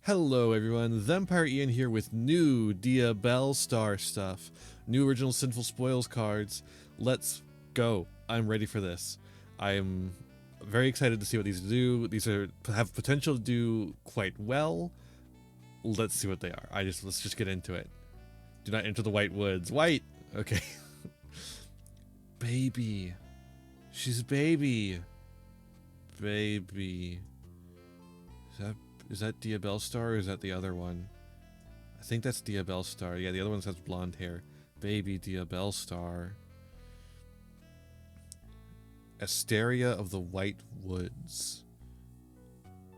Hello everyone, Thempire Ian here with new DIABELLSTARRRR stuff. New original Sinful Spoils cards. Let's go. I'm ready for this. I am very excited to see what these do. These have potential to do quite well. Let's see what they are. Let's just get into it. Do not enter the white woods. White! Okay. Baby. She's baby. Baby. Is that DIABELLSTARRRR or is that the other one? I think that's DIABELLSTARRRR. Yeah, the other one has blonde hair. Baby DIABELLSTARRRR. Asteria of the White Woods.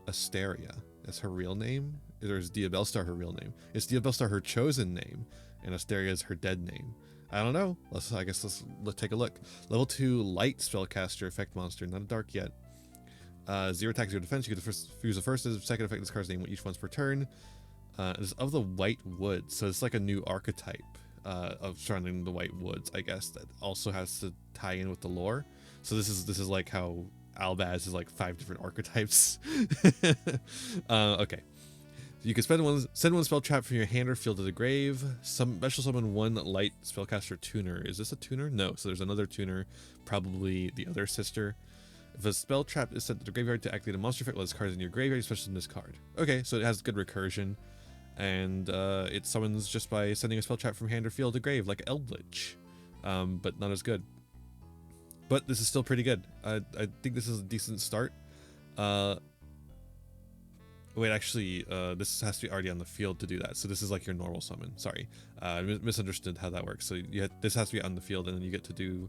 Asteria. That's her real name? Or is DIABELLSTARRRR her real name? Is DIABELLSTARRRR her chosen name? And Asteria is her dead name? I don't know. Let's take a look. Level 2 light spellcaster effect monster. Not a dark yet. 0 attack, 0 defense. You get to use the first and second effect of this card's name each once per turn. It's of the White Woods, so it's like a new archetype of surrounding the White Woods, I guess, that also has to tie in with the lore. So this is like how Albaz is like 5 different archetypes. Okay. You can send one spell trap from your hand or field to the grave. Special summon one light spellcaster tuner. Is this a tuner? No. So there's another tuner, probably the other sister. If a spell trap is sent to the graveyard to activate a monster effect while this card is in your graveyard, you special summon this card. Okay, so it has good recursion, and it summons just by sending a spell trap from hand or field to grave, like Eldritch, but not as good. But this is still pretty good. I think this is a decent start. Wait, actually, this has to be already on the field to do that. So this is like your normal summon. Sorry, I misunderstood how that works. So this has to be on the field, and then you get to do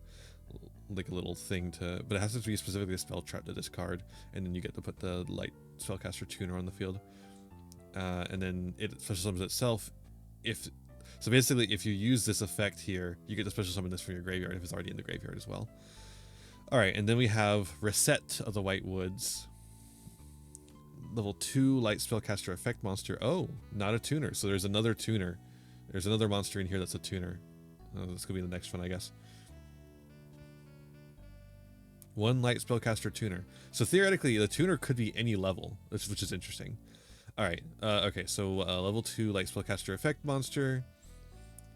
like a little thing but it has to be specifically a spell trap to discard, and then you get to put the light spellcaster tuner on the field, and then it special summons itself. So basically, if you use this effect here, you get to special summon this from your graveyard if it's already in the graveyard as well. All right, and then we have Reset of the White Woods. Level 2 light spellcaster effect monster. Oh, not a tuner. So there's another tuner. There's another monster in here that's a tuner. This could be the next one, I guess. One light spellcaster tuner. So theoretically, the tuner could be any level, which is interesting. All right. Okay. So level 2 light spellcaster effect monster.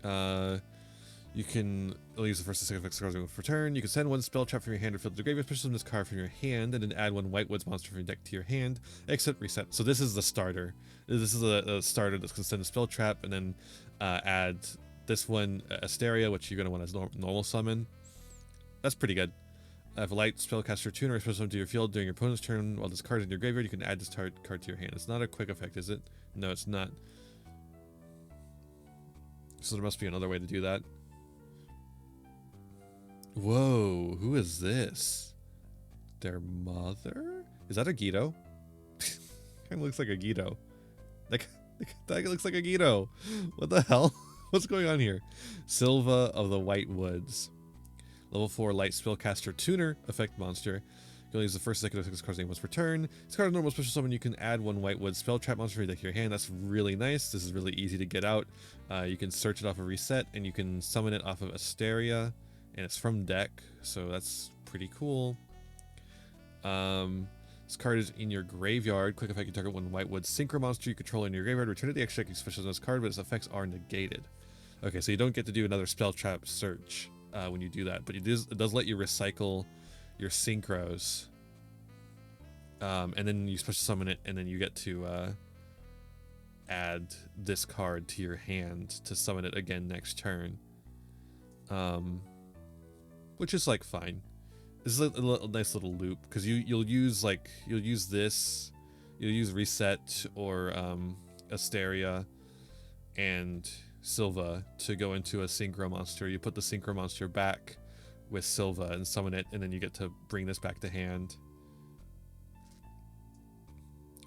You can use the first and second effect cards per turn. You can send one spell trap from your hand or field to the graveyard, special summon this card from your hand, and then add one White Woods monster from your deck to your hand. Except reset. So this is the starter. This is a starter that's gonna send a spell trap and then add this one Asteria, which you're gonna want as normal summon. That's pretty good. If a light spellcaster tuner is supposed to to your field during your opponent's turn while this card is in your graveyard, you can add this card to your hand. It's not a quick effect, is it? No, it's not. So there must be another way to do that. Whoa, who is this? Their mother? Is that a yugioh? Kind of looks like a yugioh. That looks like a yugioh. What the hell? What's going on here? Silva of the White Woods. Level 4 light spellcaster tuner effect monster. You can use the first second effect of this card's name once per turn. This card is normal special summon. You can add one White Wood spell trap monster from your deck to your hand. That's really nice. This is really easy to get out. You can search it off of reset, and you can summon it off of Asteria, and it's from deck, so that's pretty cool. This card is in your graveyard. Quick effect: you target one White Wood synchro monster you control in your graveyard. Return it to the extra deck. You special summon this card, but its effects are negated. Okay, so you don't get to do another spell trap search when you do that, but it does let you recycle your synchros, and then you special summon it, and then you get to add this card to your hand to summon it again next turn, which is like fine. This is a nice little loop, because you'll use reset or Asteria and Silva to go into a synchro monster. You put the synchro monster back with Silva and summon it, and then you get to bring this back to hand.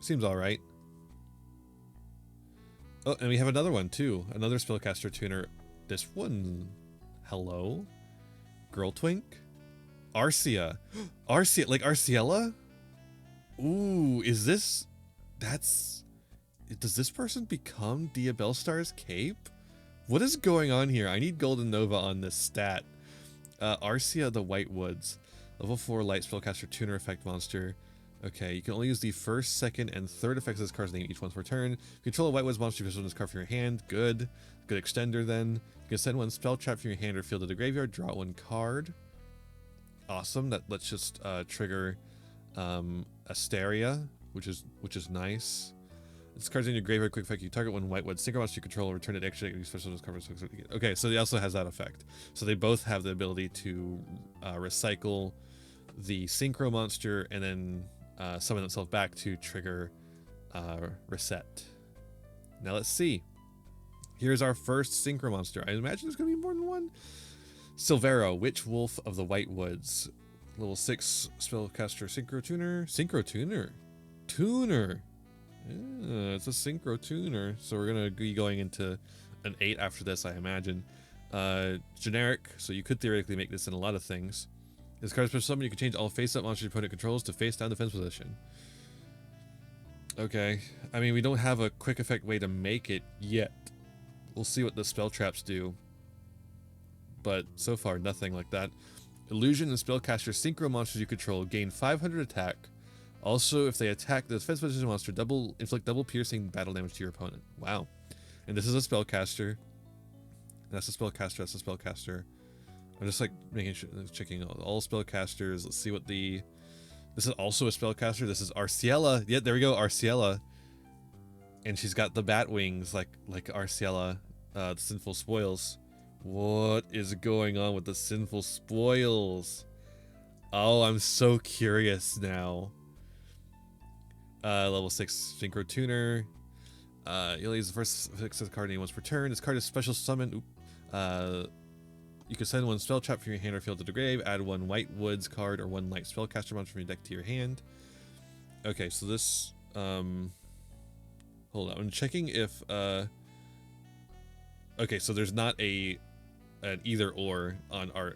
Seems alright. Oh, and we have another one too. Another spellcaster tuner. This one. Hello? Girl Twink? Arcia. Arcia, like Arciella? Ooh, is this... Does this person become DIABELLSTARRR's cape? What is going on here? I need Golden Nova on this stat. Arcia of the White Woods. Level 4 light spellcaster tuner effect monster. Okay, you can only use the first, second, and third effects of this card's name each once per turn. Control a White Woods monster, you can this card from your hand. Good. Good extender then. You can send one spell trap from your hand or field to the graveyard, draw one card. Awesome. That lets just trigger Asteria, which is nice. This card's in your graveyard, quick effect. You target one White Wood synchro monster you control, return it extra, you special this card. Okay, so it also has that effect. So they both have the ability to recycle the synchro monster and then summon itself back to trigger reset. Now let's see. Here's our first synchro monster. I imagine there's going to be more than one. Silvero, Witch Wolf of the White Woods. Level 6 spellcaster synchro tuner. Synchro tuner. Tuner. Yeah, it's a synchro tuner. So we're going to be going into an 8 after this, I imagine. Generic, so you could theoretically make this in a lot of things. This card is special summon. You can change all face-up monsters your opponent controls to face-down defense position. Okay. I mean, we don't have a quick effect way to make it yet. We'll see what the spell traps do. But so far, nothing like that. Illusion and spellcaster synchro monsters you control gain 500 attack. Also, if they attack the defense position monster, inflict double piercing battle damage to your opponent. Wow. And this is a spellcaster. That's a spellcaster. That's a spellcaster. I'm just like making sure, checking all spellcasters. Let's see what the. This is also a spellcaster. This is Arciella. Yeah, there we go, Arciella. And she's got the bat wings like Arciella, the Sinful Spoils. What is going on with the Sinful Spoils? Oh, I'm so curious now. Level 6 Synchro Tuner. You'll use the first success card name once per turn. This card is special summon. You can send one spell trap from your hand or field to the grave. Add one White Woods card or one light spellcaster monster from your deck to your hand. Okay, so this. Hold on, I'm checking if. Okay, so there's not an either or on our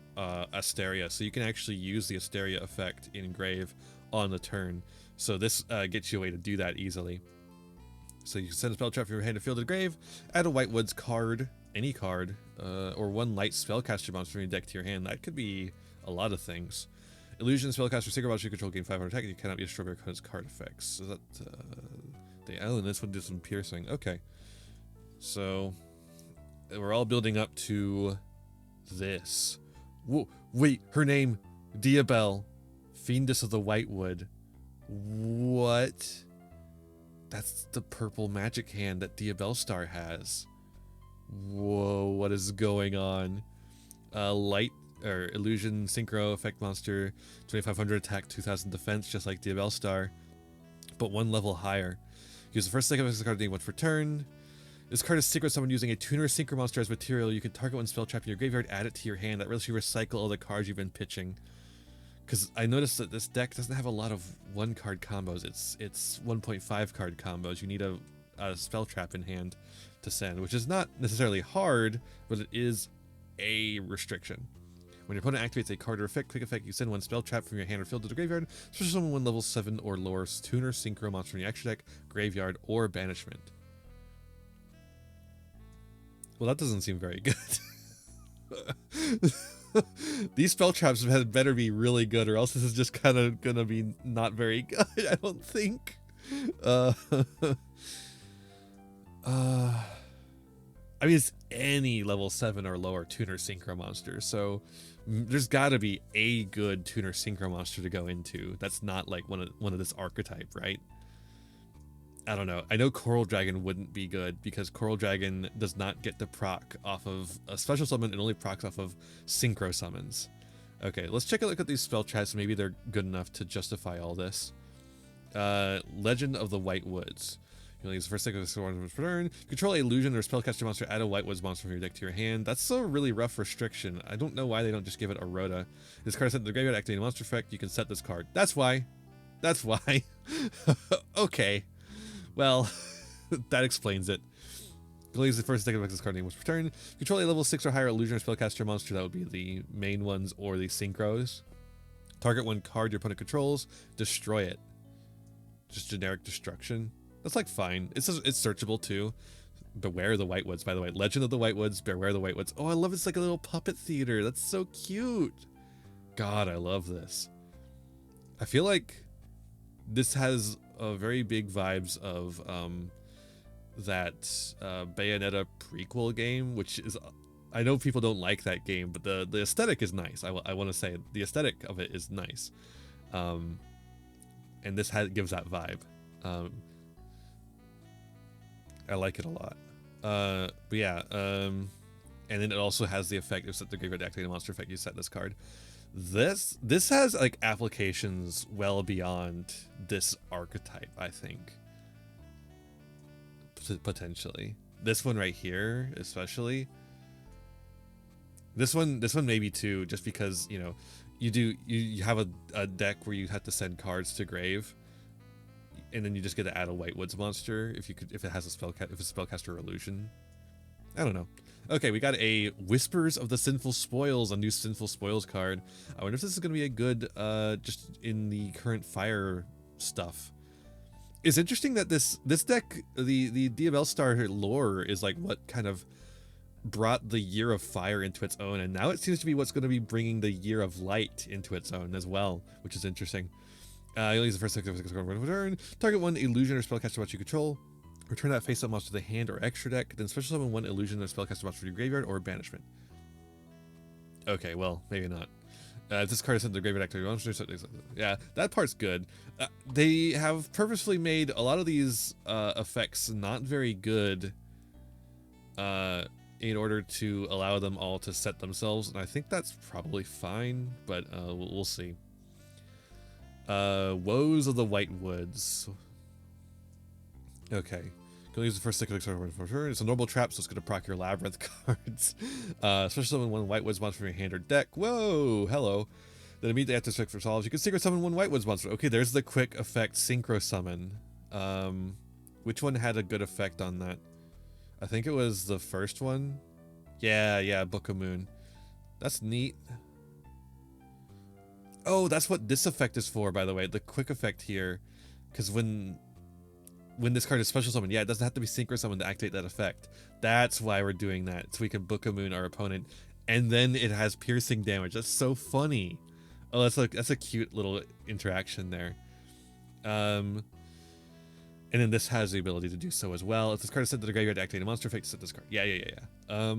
Asteria, so you can actually use the Asteria effect in grave on the turn. So this gets you a way to do that easily. So you can send a spell trap from your hand to field to the grave, add a White Woods card, any card, or one light spellcaster monster from your deck to your hand. That could be a lot of things. Illusion spellcaster synchro monster you control gain 500 attack and you cannot be destroyed by your opponent's card effects. So that and this one did some piercing. Okay. So we're all building up to this. Whoa, wait, her name, Diabell, Fiendess of the Whitewood. What? That's the purple magic hand that DIABELLSTARRRR has. Whoa, what is going on? Light or illusion synchro effect monster, 2500 attack, 2000 defense, just like DIABELLSTARRRR, but one level higher. Use the first second of this card name once per turn. This card is secret summon using a tuner synchro monster as material. You can target one spell trap in your graveyard, add it to your hand. That lets you recycle all the cards you've been pitching. Because I noticed that this deck doesn't have a lot of one card combos. It's 1.5 card combos. You need a spell trap in hand to send, which is not necessarily hard, but it is a restriction. When your opponent activates a card or effect, quick effect, you send one spell trap from your hand or field to the graveyard. Special summon one level 7 or lower tuner synchro monster from your extra deck, graveyard, or banishment. Well, that doesn't seem very good. These spell traps had better be really good, or else this is just kind of gonna be not very good. I don't think. I mean, it's any level 7 or lower tuner synchro monster, so there's got to be a good tuner synchro monster to go into. That's not like one of this archetype, right? I don't know. I know Coral Dragon wouldn't be good because Coral Dragon does not get to proc off of a special summon and only procs off of synchro summons. Okay, let's take a look at these spell traps. Maybe they're good enough to justify all this. Legend of the White Woods. You only use the first second of the one per turn. Control a illusion or spellcaster monster, add a White Woods monster from your deck to your hand. That's a really rough restriction. I don't know why they don't just give it a Rhoda. This card is sent to the graveyard, activating a monster effect. You can set this card. That's why. That's why. Okay. Well, that explains it. You'll use the first second of this card name once per turn. Control a level 6 or higher illusion or spellcaster monster. That would be the main ones or the synchros. Target one card your opponent controls. Destroy it. Just generic destruction. That's like fine. It's searchable too. Beware the White Woods, by the way. Legend of the White Woods. Beware the White Woods. Oh, I love it's like a little puppet theater. That's so cute. God, I love this. I feel like this has very big vibes of that Bayonetta prequel game, which is, I know people don't like that game, but the aesthetic is nice. I want to say the aesthetic of it is nice, and this gives that vibe. I like it a lot. But yeah, and then it also has the effect of set the graveyard activating monster effect. You set this card. This has like applications well beyond this archetype, I think. Potentially. This one right here, especially. This one maybe too, just because, you know, you have a deck where you have to send cards to grave, and then you just get to add a White Woods monster if it has a spellcaster or illusion. I don't know. Okay, we got a Whispers of the Sinful Spoils, a new Sinful Spoils card. I wonder if this is going to be a good, just in the current fire stuff. It's interesting that this deck, the DIABELLSTARRRR lore is like what kind of brought the Year of Fire into its own, and now it seems to be what's going to be bringing the Year of Light into its own as well, which is interesting. You'll use the first return. Target one illusion or spellcaster monster you control. Return that face-up monster to the hand or extra deck. Then special summon one illusion or spellcaster monster to your graveyard or banishment. Okay, well, maybe not. If this card is sent to the graveyard activate monster, yeah, that part's good. They have purposefully made a lot of these effects not very good in order to allow them all to set themselves, and I think that's probably fine, but we'll see. Woes of the White Woods. Okay. Can use the first stick of for turn. It's a normal trap, so it's going to proc your Labyrinth cards. Special summon one White Woods monster from your hand or deck. Whoa, hello. Then immediately after Stick resolves, you can secret summon one White Woods monster. Okay, there's the quick effect Synchro Summon. Which one had a good effect on that? I think it was the first one. Yeah, Book of Moon. That's neat. Oh, that's what this effect is for, by the way. The quick effect here. Because when this card is special summon, yeah, it doesn't have to be synchro summon to activate that effect. That's why we're doing that. So we can Book of Moon our opponent. And then it has piercing damage. That's so funny. Oh, that's a cute little interaction there. And then this has the ability to do so as well. If this card is sent to the graveyard to activate a monster effect, set this card. Yeah.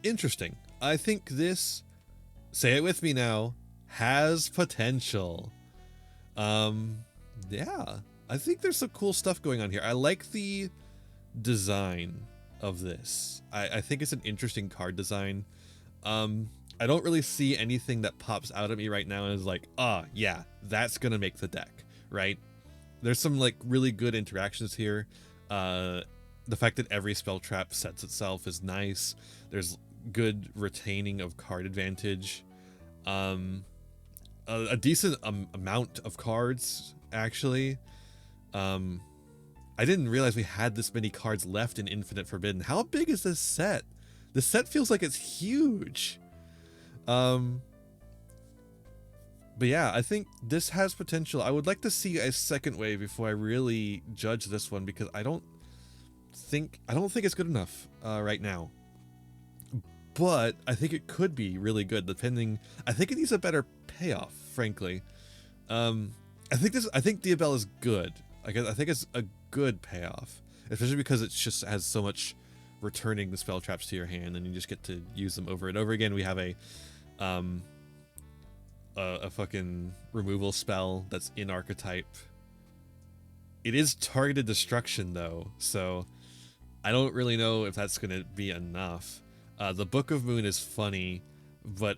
Interesting. I think this, say it with me now, has potential. Yeah. I think there's some cool stuff going on here. I like the design of this. I think it's an interesting card design. I don't really see anything that pops out at me right now and is like, yeah, that's gonna make the deck, right? There's some like really good interactions here. The fact that every spell trap sets itself is nice. There's good retaining of card advantage. A decent amount of cards, actually. I didn't realize we had this many cards left in Infinite Forbidden. How big is this set? The set feels like it's huge. But yeah, I think this has potential. I would like to see a second wave before I really judge this one, because I don't think it's good enough right now. But I think it could be really good, depending. I think it needs a better payoff, frankly. I think Diabell is good. I think it's a good payoff, especially because it just has so much returning the spell traps to your hand, and you just get to use them over and over again. We have a fucking removal spell that's in archetype. It is targeted destruction though, so I don't really know if that's gonna be enough. The Book of Moon is funny, but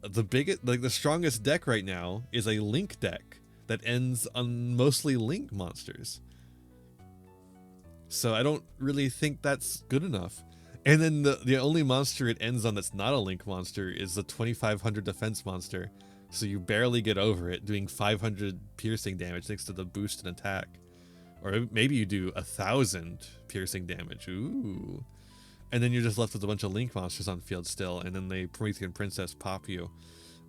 the strongest deck right now is a Link deck that ends on mostly Link monsters. So I don't really think that's good enough. And then the only monster it ends on that's not a Link monster is the 2500 defense monster. So you barely get over it, doing 500 piercing damage thanks to the boost and attack. Or maybe you do 1000 piercing damage. Ooh. And then you're just left with a bunch of Link monsters on field still, and then the Promethean Princess pop you.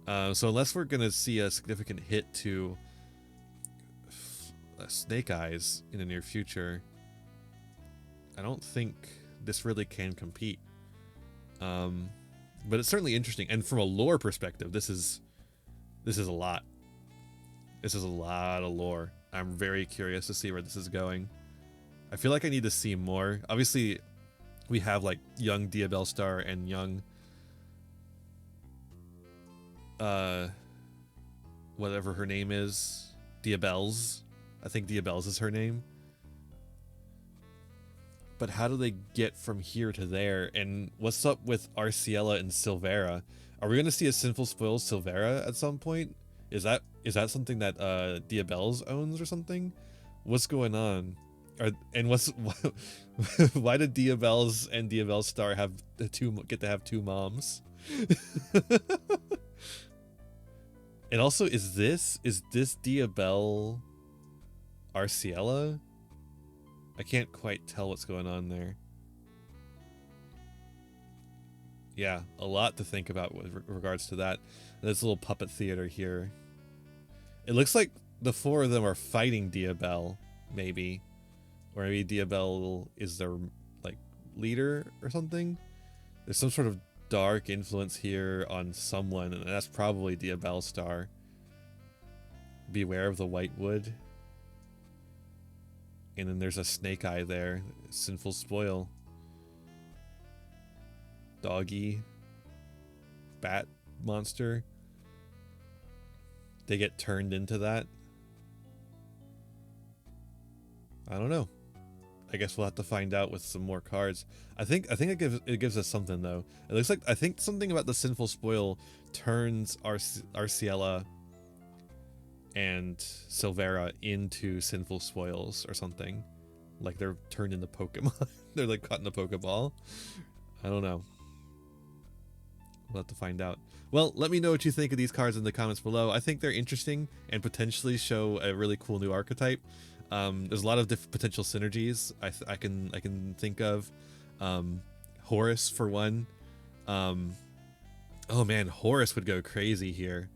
So unless we're going to see a significant hit to Snake Eyes in the near future, I don't think this really can compete. But it's certainly interesting, and from a lore perspective, this is a lot. This is a lot of lore. I'm very curious to see where this is going. I feel like I need to see more. Obviously, we have like young DIABELLSTARRR and young whatever her name is, DIABELLS. I think DIABELLS is her name. But how do they get from here to there? And what's up with Arciela and Silvera? Are we gonna see a Sinful Spoils Silvera at some point? Is that something that DIABELLS owns or something? What's going on? And why did DIABELLS and DIABELLSTARRR get to have two moms? And also, is this DIABELL Arciela? I can't quite tell what's going on there. Yeah, a lot to think about with regards to that. This little puppet theater here. It looks like the four of them are fighting DIABELL, maybe. Or maybe DIABELL is their, like, leader or something. There's some sort of dark influence here on someone, and that's probably DIABELLSTARRR. Beware of the white wood. And then there's a snake eye there. Sinful Spoil. Doggy. Bat monster. They get turned into that. I don't know. I guess we'll have to find out with some more cards. I think it gives us something though. It looks like, I think something about the Sinful Spoil turns Arciela and Silvera into Sinful Spoils or something. Like they're turned into Pokemon. They're like caught in a Pokeball. I don't know. We'll have to find out. Well, let me know what you think of these cards in the comments below. I think they're interesting and potentially show a really cool new archetype. There's a lot of different potential synergies I can think of. Horus for one. Oh man, Horus would go crazy here.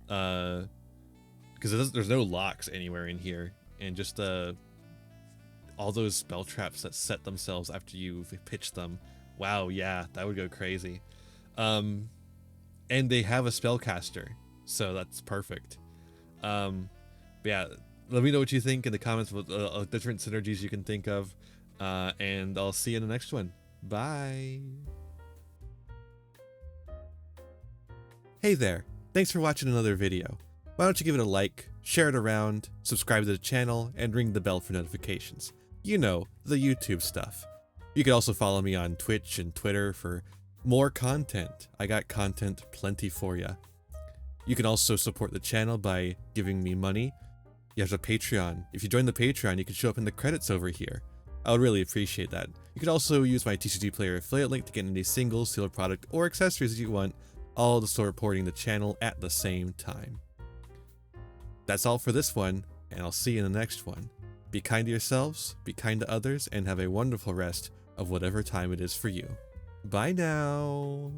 Because there's no locks anywhere in here, and just all those spell traps that set themselves after you've pitched them. Wow, yeah, that would go crazy. And they have a spellcaster, so that's perfect. But yeah, let me know what you think in the comments with different synergies you can think of, and I'll see you in the next one. Bye. Hey there, thanks for watching another video. Why don't you give it a like, share it around, subscribe to the channel, and ring the bell for notifications. You know, the YouTube stuff. You can also follow me on Twitch and Twitter for more content. I got content plenty for ya. You can also support the channel by giving me money. You have a Patreon. If you join the Patreon, you can show up in the credits over here. I would really appreciate that. You can also use my TCG Player affiliate link to get any single, sealed product, or accessories that you want, all to supporting the channel at the same time. That's all for this one, and I'll see you in the next one. Be kind to yourselves, be kind to others, and have a wonderful rest of whatever time it is for you. Bye now!